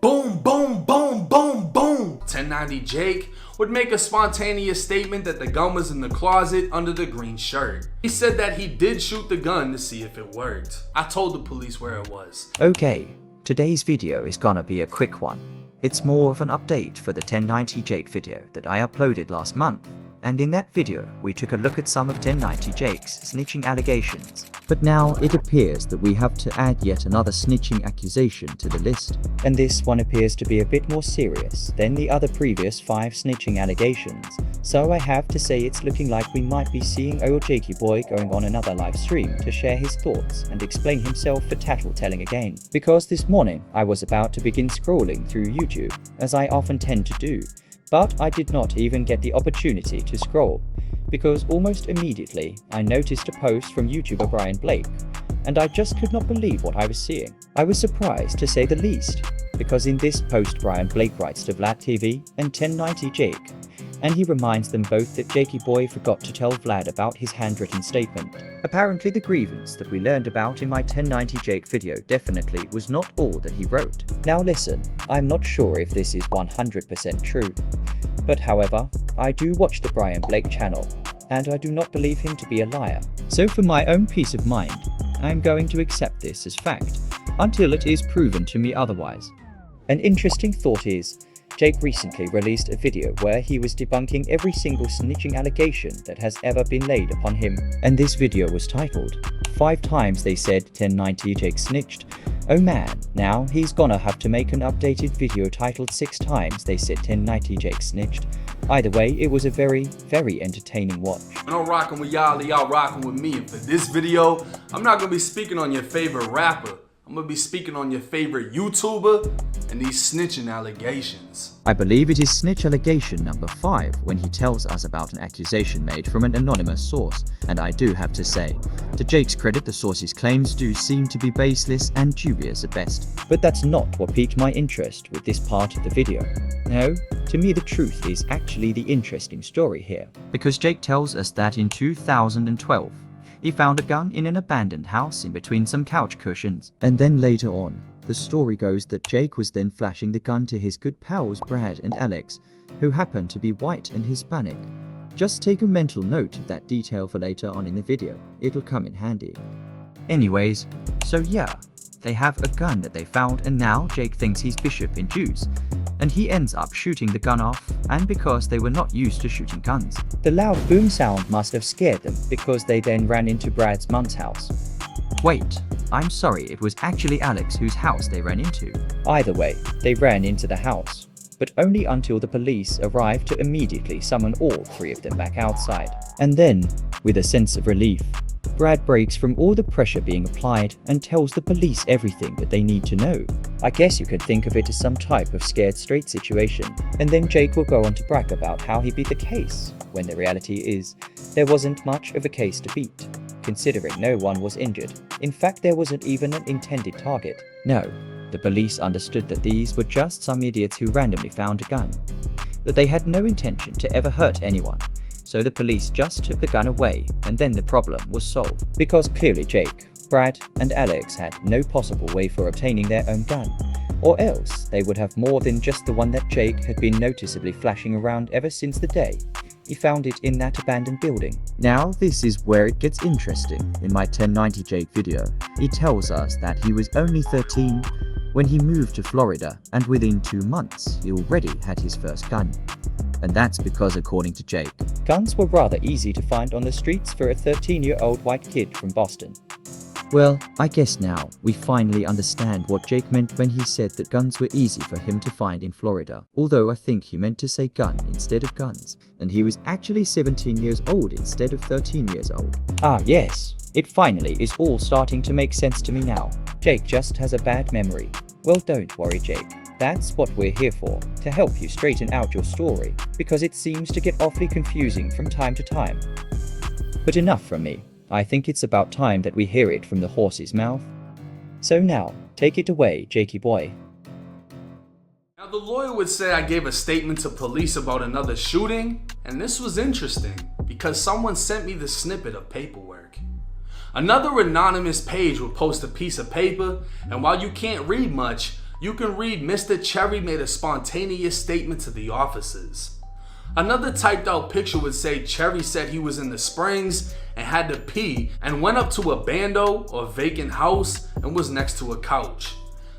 Boom, boom, boom, boom, boom. 1090 Jake would make a spontaneous statement that the gun was in the closet under the green shirt. He said that he did shoot the gun to see if it worked. I told the police where it was. Okay, today's video is gonna be a quick one. It's more of an update for the 1090 Jake video that I uploaded last month. And in that video, we took a look at some of 1090 Jake's snitching allegations. But now it appears that we have to add yet another snitching accusation to the list. And this one appears to be a bit more serious than the other previous 5 snitching allegations. So I have to say it's looking like we might be seeing old Jakey boy going on another live stream to share his thoughts and explain himself for tattletelling again. Because this morning I was about to begin scrolling through YouTube, as I often tend to do. But I did not even get the opportunity to scroll, because almost immediately I noticed a post from YouTuber Brian Blake, and I just could not believe what I was seeing. I was surprised to say the least, because in this post Brian Blake writes to Vlad TV and 1090 Jake, and he reminds them both that Jakey boy forgot to tell Vlad about his handwritten statement. Apparently the grievance that we learned about in my 1090 Jake video definitely was not all that he wrote. Now listen, I'm not sure if this is 100% true, but however, I do watch the Brian Blake channel, and I do not believe him to be a liar. So for my own peace of mind, I'm going to accept this as fact, until it is proven to me otherwise. An interesting thought is, Jake recently released a video where he was debunking every single snitching allegation that has ever been laid upon him. And this video was titled, 5 times they said 1090 Jake Snitched. Oh man, now he's gonna have to make an updated video titled 6 times they said 1090 Jake Snitched. Either way, it was a very, very entertaining watch. When I'm rocking with y'all rocking with me. And for this video, I'm not gonna be speaking on your favorite rapper. I'm gonna be speaking on your favorite YouTuber and these snitching allegations. I believe it is snitch allegation number 5 when he tells us about an accusation made from an anonymous source, and I do have to say, to Jake's credit, the source's claims do seem to be baseless and dubious at best. But that's not what piqued my interest with this part of the video. No, to me the truth is actually the interesting story here. Because Jake tells us that in 2012, he found a gun in an abandoned house in between some couch cushions. And then later on, the story goes that Jake was then flashing the gun to his good pals Brad and Alex, who happened to be white and Hispanic. Just take a mental note of that detail for later on in the video, it'll come in handy. Anyways, so yeah, they have a gun that they found, and now Jake thinks he's Bishop in Jews, and he ends up shooting the gun off, and because they were not used to shooting guns. The loud boom sound must have scared them, because they then ran into Brad's mum's house. Wait, I'm sorry, it was actually Alex whose house they ran into. Either way, they ran into the house, but only until the police arrived to immediately summon all 3 of them back outside. And then, with a sense of relief, Brad breaks from all the pressure being applied and tells the police everything that they need to know. I guess you could think of it as some type of scared straight situation. And then Jake will go on to brag about how he beat the case, when the reality is, there wasn't much of a case to beat, considering no one was injured. In fact, there wasn't even an intended target. No, the police understood that these were just some idiots who randomly found a gun, that they had no intention to ever hurt anyone. So the police just took the gun away, and then the problem was solved. Because clearly Jake, Brad, and Alex had no possible way for obtaining their own gun, or else they would have more than just the one that Jake had been noticeably flashing around ever since the day he found it in that abandoned building. Now this is where it gets interesting. In my 1090 Jake video, he tells us that he was only 13 when he moved to Florida, and within 2 months he already had his first gun. And that's because, according to Jake, guns were rather easy to find on the streets for a 13-year-old white kid from Boston. Well, I guess now we finally understand what Jake meant when he said that guns were easy for him to find in Florida. Although I think he meant to say gun instead of guns, and he was actually 17 years old instead of 13 years old. Ah yes, it finally is all starting to make sense to me now. Jake just has a bad memory. Well, don't worry Jake. That's what we're here for, to help you straighten out your story, because it seems to get awfully confusing from time to time. But enough from me. I think it's about time that we hear it from the horse's mouth. So now, take it away, Jakey boy. Now the lawyer would say I gave a statement to police about another shooting, and this was interesting, because someone sent me the snippet of paperwork. Another anonymous page would post a piece of paper, and while you can't read much, You can read Mr. Cherry made a spontaneous statement to the officers. Another typed out picture would say Cherry said he was in the Springs and had to pee and went up to a bando or vacant house and was next to a couch.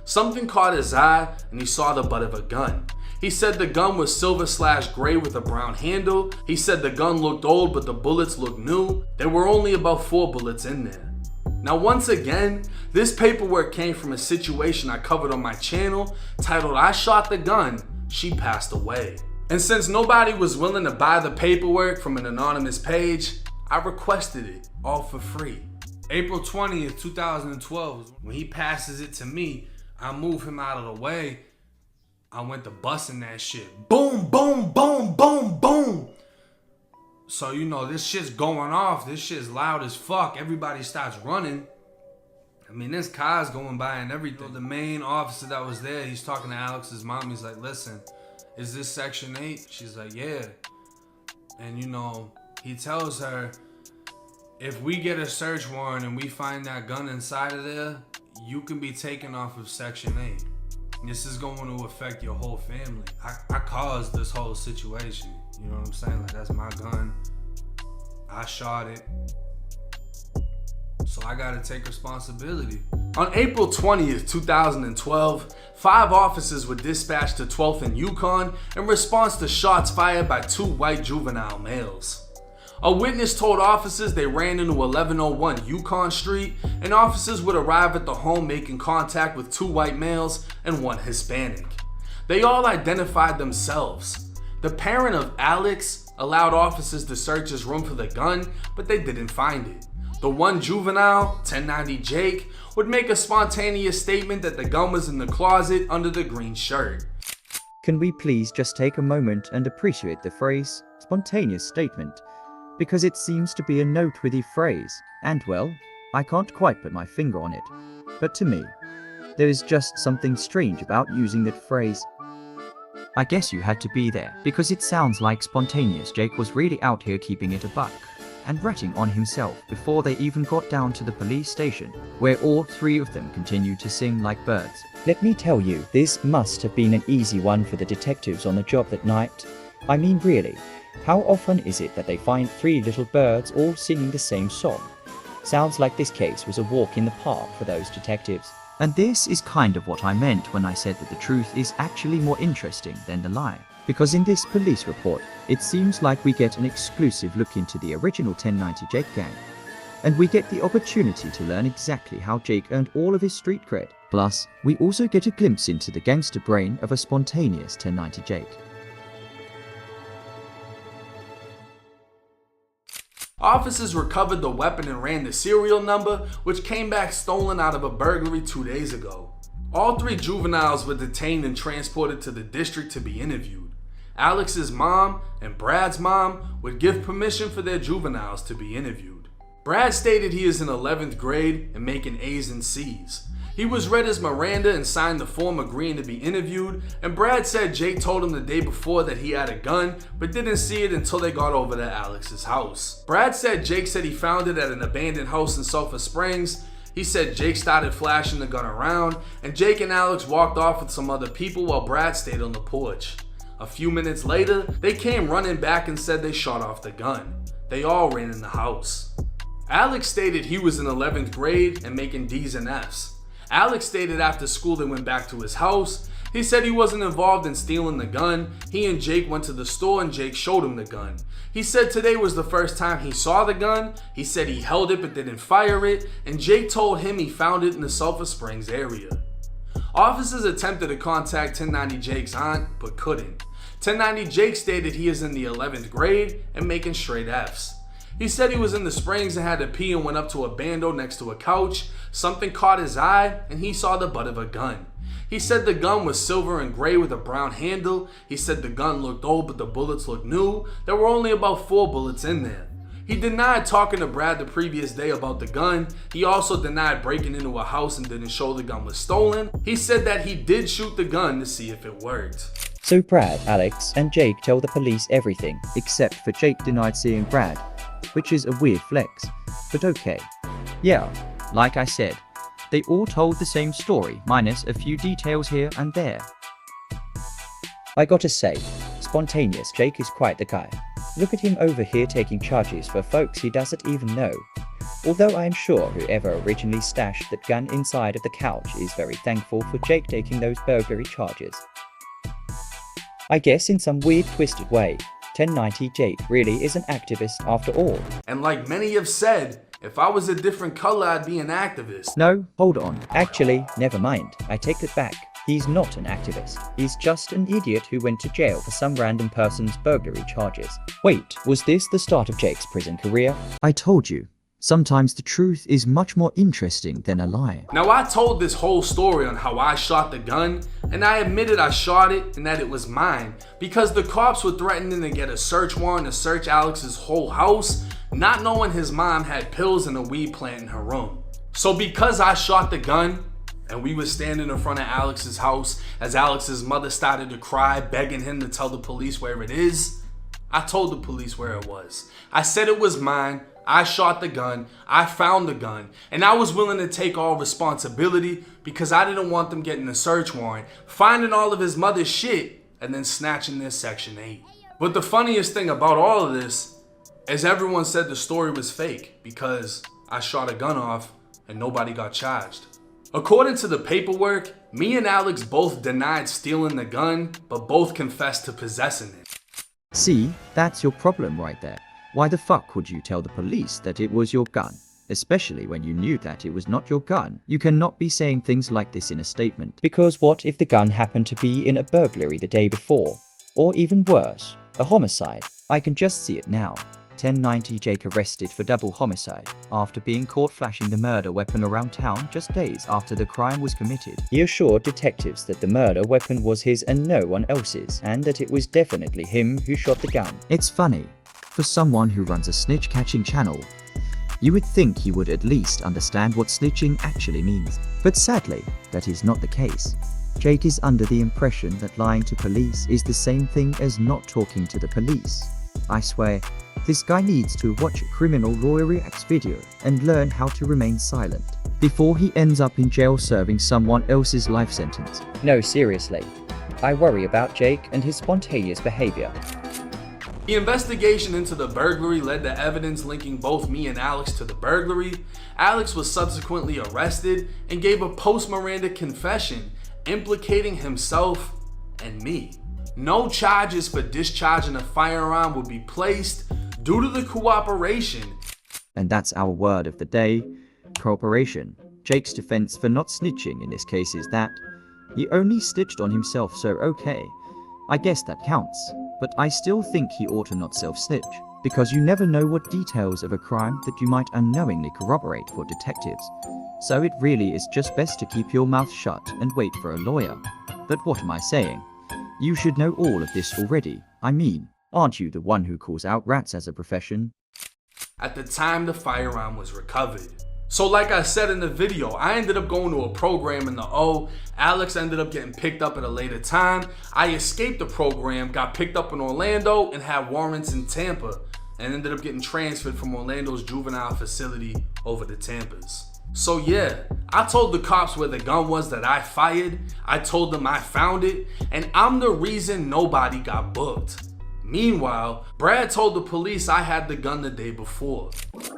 Something caught his eye and he saw the butt of a gun. He said the gun was silver/gray with a brown handle. He said the gun looked old but the bullets looked new. There were only about 4 bullets in there. Now once again, this paperwork came from a situation I covered on my channel titled "I Shot the Gun, She Passed Away." And since nobody was willing to buy the paperwork from an anonymous page, I requested it all for free. April 20th, 2012, when he passes it to me, I move him out of the way. I went to busting that shit. Boom, boom, boom, boom, boom. So, you know, this shit's going off. This shit's loud as fuck. Everybody starts running. I mean, there's cars going by and everything. The main officer that was there, he's talking to Alex's mom. He's like, listen, is this Section 8? She's like, yeah. And, you know, he tells her, if we get a search warrant and we find that gun inside of there, you can be taken off of Section 8. This is going to affect your whole family. I caused this whole situation. You know what I'm saying? Like, that's my gun. I shot it. So I gotta take responsibility. On April 20th, 2012, 5 officers were dispatched to 12th and Yukon in response to shots fired by 2 white juvenile males. A witness told officers they ran into 1101 Yukon Street, and officers would arrive at the home making contact with 2 white males and 1 Hispanic. They all identified themselves. The parent of Alex allowed officers to search his room for the gun, but they didn't find it. The one juvenile, 1090 Jake, would make a spontaneous statement that the gun was in the closet under the green shirt. Can we please just take a moment and appreciate the phrase, spontaneous statement? Because it seems to be a noteworthy phrase, and well, I can't quite put my finger on it. But to me, there is just something strange about using that phrase. I guess you had to be there, because it sounds like spontaneous Jake was really out here keeping it a buck, and ratting on himself before they even got down to the police station, where all 3 of them continued to sing like birds. Let me tell you, this must have been an easy one for the detectives on the job that night. I mean really, how often is it that they find 3 little birds all singing the same song? Sounds like this case was a walk in the park for those detectives. And this is kind of what I meant when I said that the truth is actually more interesting than the lie. Because in this police report, it seems like we get an exclusive look into the original 1090 Jake gang. And we get the opportunity to learn exactly how Jake earned all of his street cred. Plus, we also get a glimpse into the gangster brain of a spontaneous 1090 Jake. Officers recovered the weapon and ran the serial number, which came back stolen out of a burglary 2 days ago. All 3 juveniles were detained and transported to the district to be interviewed. Alex's mom and Brad's mom would give permission for their juveniles to be interviewed. Brad stated he is in 11th grade and making A's and C's. He was read as Miranda and signed the form agreeing to be interviewed, and Brad said Jake told him the day before that he had a gun, but didn't see it until they got over to Alex's house. Brad said Jake said he found it at an abandoned house in Sulphur Springs. He said Jake started flashing the gun around, and Jake and Alex walked off with some other people while Brad stayed on the porch. A few minutes later, they came running back and said they shot off the gun. They all ran in the house. Alex stated he was in 11th grade and making D's and F's. Alex stated after school they went back to his house. He said he wasn't involved in stealing the gun. He and Jake went to the store and Jake showed him the gun. He said today was the first time he saw the gun. He said he held it but didn't fire it, and Jake told him he found it in the Sulphur Springs area. Officers attempted to contact 1090 Jake's aunt but couldn't. 1090 Jake stated he is in the 11th grade and making straight F's. He said he was in the Springs and had to pee and went up to a bando next to a couch. Something caught his eye and he saw the butt of a gun. He said the gun was silver and gray with a brown handle. He said the gun looked old but the bullets looked new. There were only about 4 bullets in there. He denied talking to Brad the previous day about the gun. He also denied breaking into a house and didn't show the gun was stolen. He said that he did shoot the gun to see if it worked. So Brad, Alex, and Jake tell the police everything, except for Jake denied seeing Brad, which is a weird flex, but okay. Yeah, like I said, They all told the same story, minus a few details here and there. I gotta say, Spontaneous Jake is quite the guy. Look at him over here taking charges for folks he doesn't even know. Although I am sure whoever originally stashed that gun inside of the couch is very thankful for Jake taking those burglary charges. I guess in some weird twisted way, 1090 Jake really is an activist after all. And like many have said, if I was a different color, I'd be an activist. No, hold on. Actually, never mind. I take it back. He's not an activist. He's just an idiot who went to jail for some random person's burglary charges. Wait, was this the start of Jake's prison career? I told you. Sometimes the truth is much more interesting than a lie. Now, I told this whole story on how I shot the gun, and I admitted I shot it and that it was mine because the cops were threatening to get a search warrant to search Alex's whole house, not knowing his mom had pills and a weed plant in her room. So because I shot the gun, and we were standing in front of Alex's house as Alex's mother started to cry, begging him to tell the police where it is, I told the police where it was. I said it was mine. I shot the gun, I found the gun, and I was willing to take all responsibility because I didn't want them getting a search warrant, finding all of his mother's shit, and then snatching their Section 8. But the funniest thing about all of this is everyone said the story was fake because I shot a gun off and nobody got charged. According to the paperwork, me and Alex both denied stealing the gun, but both confessed to possessing it. See, that's your problem right there. Why the fuck would you tell the police that it was your gun? Especially when you knew that it was not your gun. You cannot be saying things like this in a statement. Because what if the gun happened to be in a burglary the day before? Or even worse, a homicide? I can just see it now. 1090 Jake arrested for double homicide after being caught flashing the murder weapon around town just days after the crime was committed. He assured detectives that the murder weapon was his and no one else's, and that it was definitely him who shot the gun. It's funny. For someone who runs a snitch catching channel, you would think he would at least understand what snitching actually means. But sadly, that is not the case. Jake is under the impression that lying to police is the same thing as not talking to the police. I swear, this guy needs to watch a criminal lawyer reacts video and learn how to remain silent before he ends up in jail serving someone else's life sentence. No, seriously. I worry about Jake and his spontaneous behavior. The investigation into the burglary led to evidence linking both me and Alex to the burglary. Alex was subsequently arrested and gave a post-Miranda confession implicating himself and me. No charges for discharging a firearm would be placed due to the cooperation. And that's our word of the day, cooperation. Jake's defense for not snitching in this case is that he only snitched on himself, so okay. I guess that counts. But I still think he ought to not self-snitch, because you never know what details of a crime that you might unknowingly corroborate for detectives. So it really is just best to keep your mouth shut and wait for a lawyer. But what am I saying? You should know all of this already. I mean, aren't you the one who calls out rats as a profession? At the time the firearm was recovered. So like I said in the video, I ended up going to a program in the O. Alex ended up getting picked up at a later time. I escaped the program, got picked up in Orlando, and had warrants in Tampa, and ended up getting transferred from Orlando's juvenile facility over to Tampa's. So yeah, I told the cops where the gun was that I fired, I told them I found it, and I'm the reason nobody got booked. Meanwhile, Brad told the police I had the gun the day before.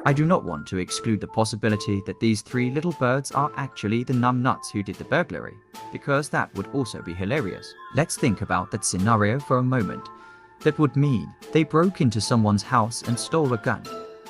I do not want to exclude the possibility that these three little birds are actually the numbnuts who did the burglary, because that would also be hilarious. Let's think about that scenario for a moment. That would mean they broke into someone's house and stole a gun,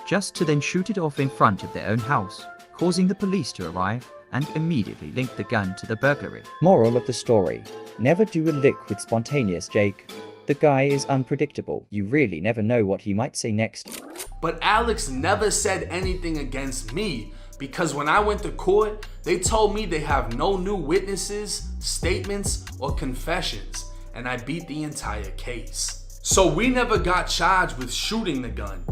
just to then shoot it off in front of their own house, causing the police to arrive and immediately link the gun to the burglary. Moral of the story: never do a lick with Spontaneous Jake. The guy is unpredictable. You really never know what he might say next. But Alex never said anything against me because when I went to court, they told me they have no new witnesses, statements, or confessions, and I beat the entire case. So we never got charged with shooting the gun.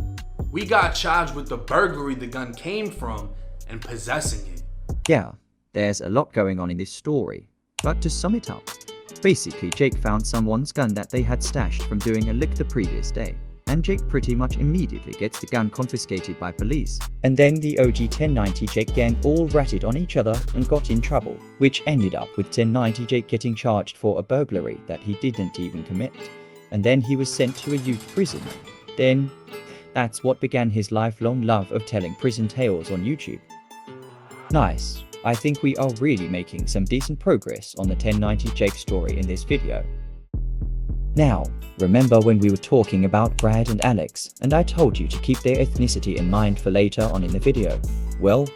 We got charged with the burglary the gun came from and possessing it. Yeah, there's a lot going on in this story, but to sum it up, basically Jake found someone's gun that they had stashed from doing a lick the previous day. and Jake pretty much immediately gets the gun confiscated by police. And then the OG 1090 Jake gang all ratted on each other and got in trouble, which ended up with 1090 Jake getting charged for a burglary that he didn't even commit. And then he was sent to a youth prison. Then, that's what began his lifelong love of telling prison tales on YouTube. Nice. I think we are really making some decent progress on the 1090 Jake story in this video. Now, remember when we were talking about Brad and Alex, and I told you to keep their ethnicity in mind for later on in the video? Well,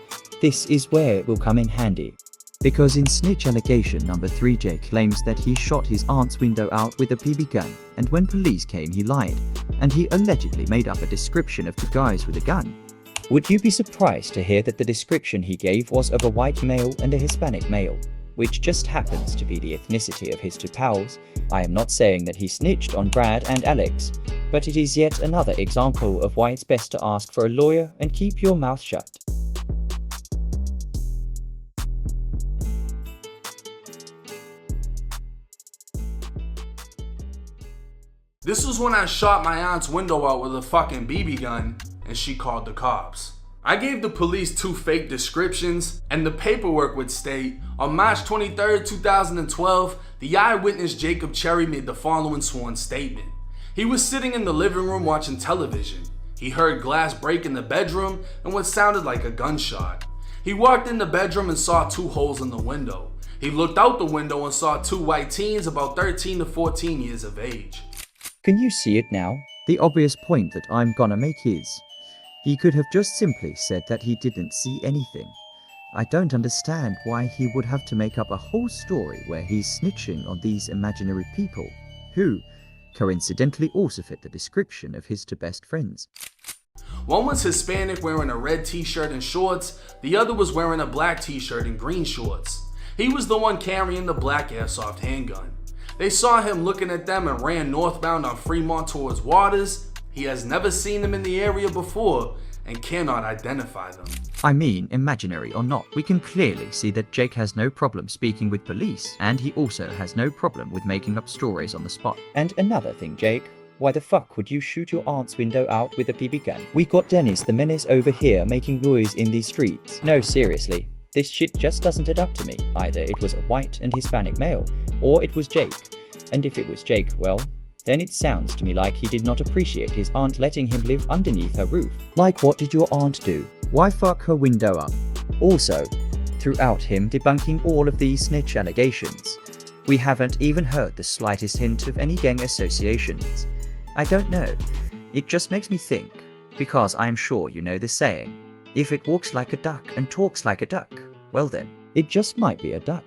this is where it will come in handy. Because in snitch allegation number 3, Jake claims that he shot his aunt's window out with a BB gun, and when police came he lied, and he allegedly made up a description of the guys with a gun. Would you be surprised to hear that the description he gave was of a white male and a Hispanic male, which just happens to be the ethnicity of his two pals? I am not saying that he snitched on Brad and Alex, but it is yet another example of why it's best to ask for a lawyer and keep your mouth shut. This was when I shot my aunt's window out with a fucking BB gun and she called the cops. I gave the police 2 fake descriptions, and the paperwork would state, on March 23rd, 2012, the eyewitness Jacob Cherry made the following sworn statement. He was sitting in the living room watching television. He heard glass break in the bedroom and what sounded like a gunshot. He walked in the bedroom and saw 2 holes in the window. He looked out the window and saw 2 white teens about 13 to 14 years of age. Can you see it now? The obvious point that I'm gonna make is, he could have just simply said that he didn't see anything. I don't understand why he would have to make up a whole story where he's snitching on these imaginary people, who, coincidentally also fit the description of his 2 best friends. One was Hispanic wearing a red t-shirt and shorts, the other was wearing a black t-shirt and green shorts. He was the one carrying the black airsoft handgun. They saw him looking at them and ran northbound on Fremont towards Waters. He has never seen them in the area before and cannot identify them. I mean, imaginary or not, we can clearly see that Jake has no problem speaking with police, and he also has no problem with making up stories on the spot. And another thing, Jake, why the fuck would you shoot your aunt's window out with a BB gun? We got Dennis the Menace over here making noise in these streets. No, seriously, this shit just doesn't add up to me. Either it was a white and Hispanic male, or it was Jake. And if it was Jake, well, then it sounds to me like he did not appreciate his aunt letting him live underneath her roof. Like, what did your aunt do? Why fuck her window up? Also, throughout him debunking all of these snitch allegations, we haven't even heard the slightest hint of any gang associations. I don't know, it just makes me think, because I'm sure you know the saying, if it walks like a duck and talks like a duck, well then, it just might be a duck.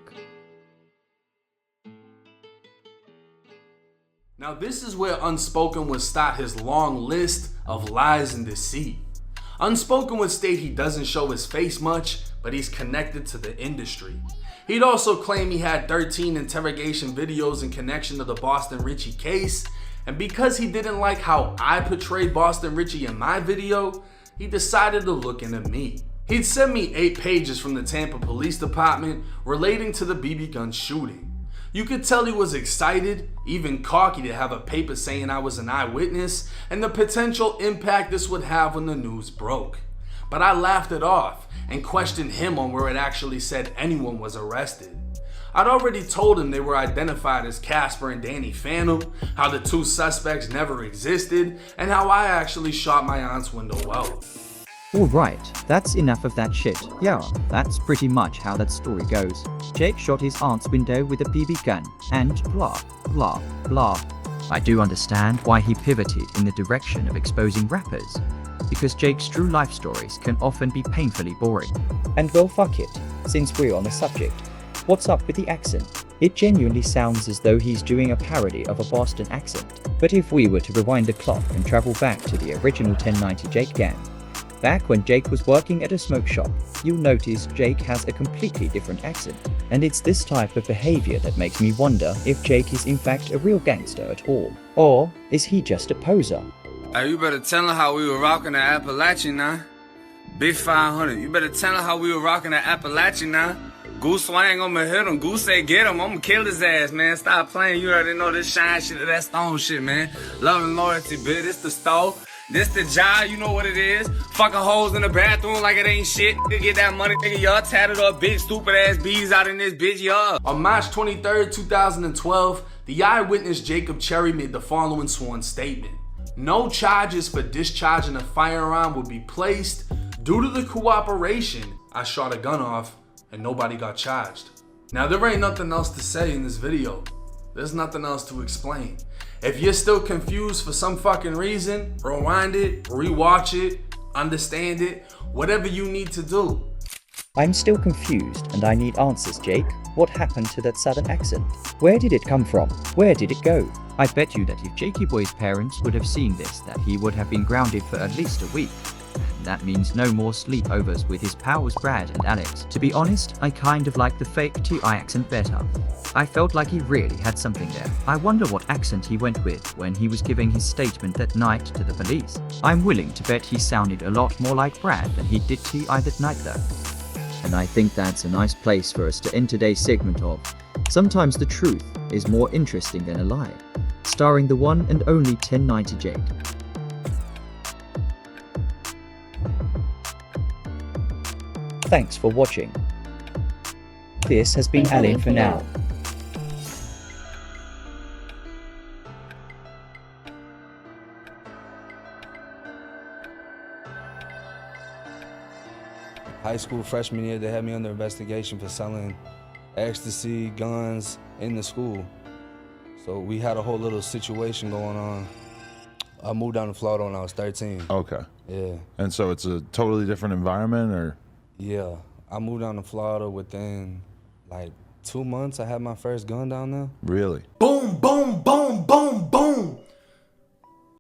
Now this is where Unspoken would start his long list of lies and deceit. Unspoken would state he doesn't show his face much, but he's connected to the industry. He'd also claim he had 13 interrogation videos in connection to the Boston Richie case, and because he didn't like how I portrayed Boston Richie in my video, he decided to look into me. He'd send me 8 pages from the Tampa Police Department relating to the BB gun shooting. You could tell he was excited, even cocky to have a paper saying I was an eyewitness and the potential impact this would have when the news broke. But I laughed it off and questioned him on where it actually said anyone was arrested. I'd already told him they were identified as Casper and Danny Phantom, how the 2 suspects never existed, and how I actually shot my aunt's window out. Alright, that's enough of that shit. Yeah, that's pretty much how that story goes. Jake shot his aunt's window with a BB gun, and blah, blah, blah. I do understand why he pivoted in the direction of exposing rappers, because Jake's true life stories can often be painfully boring. And well, fuck it, since we're on the subject, what's up with the accent? It genuinely sounds as though he's doing a parody of a Boston accent. But if we were to rewind the clock and travel back to the original 1090 Jake gang, back when Jake was working at a smoke shop, you'll notice Jake has a completely different accent. And it's this type of behavior that makes me wonder if Jake is in fact a real gangster at all. Or is he just a poser? Hey, you better tell her how we were rocking the Appalachian now. Big 500, you better tell her how we were rocking the Appalachian now. Goose swang, I'ma hit him. Goose say get him, I'ma kill his ass, man. Stop playing, you already know this shine shit, that stone shit, man. Love and loyalty, bitch. This the stove. This the job, you know what it is. Fucking hoes in the bathroom like it ain't shit. To get that money, nigga, y'all tatted up big stupid ass bees out in this bitch, y'all. On March 23rd, 2012, the eyewitness Jacob Cherry made the following sworn statement. No charges for discharging a firearm would be placed. Due to the cooperation, I shot a gun off and nobody got charged. Now there ain't nothing else to say in this video. There's nothing else to explain. If you're still confused for some fucking reason, rewind it, rewatch it, understand it, whatever you need to do. I'm still confused and I need answers, Jake. What happened to that southern accent? Where did it come from? Where did it go? I bet you that if Jakey Boy's parents would have seen this, that he would have been grounded for at least a week. That means no more sleepovers with his pals Brad and Alex. To be honest, I kind of like the fake TI accent better. I felt like he really had something there. I wonder what accent he went with when he was giving his statement that night to the police. I'm willing to bet he sounded a lot more like Brad than he did TI that night though. And I think that's a nice place for us to end today's segment of Sometimes the Truth is More Interesting Than a Lie, starring the one and only 1090 Jake. Thanks for watching. This has been Alan for now. High school freshman year, they had me under investigation for selling ecstasy, guns in the school. So we had a whole little situation going on. I moved down to Florida when I was 13. Okay. Yeah. And so it's a totally different environment, or? Yeah. I moved down to Florida within like 2 months. I had my first gun down there. Really? Boom, boom, boom, boom, boom.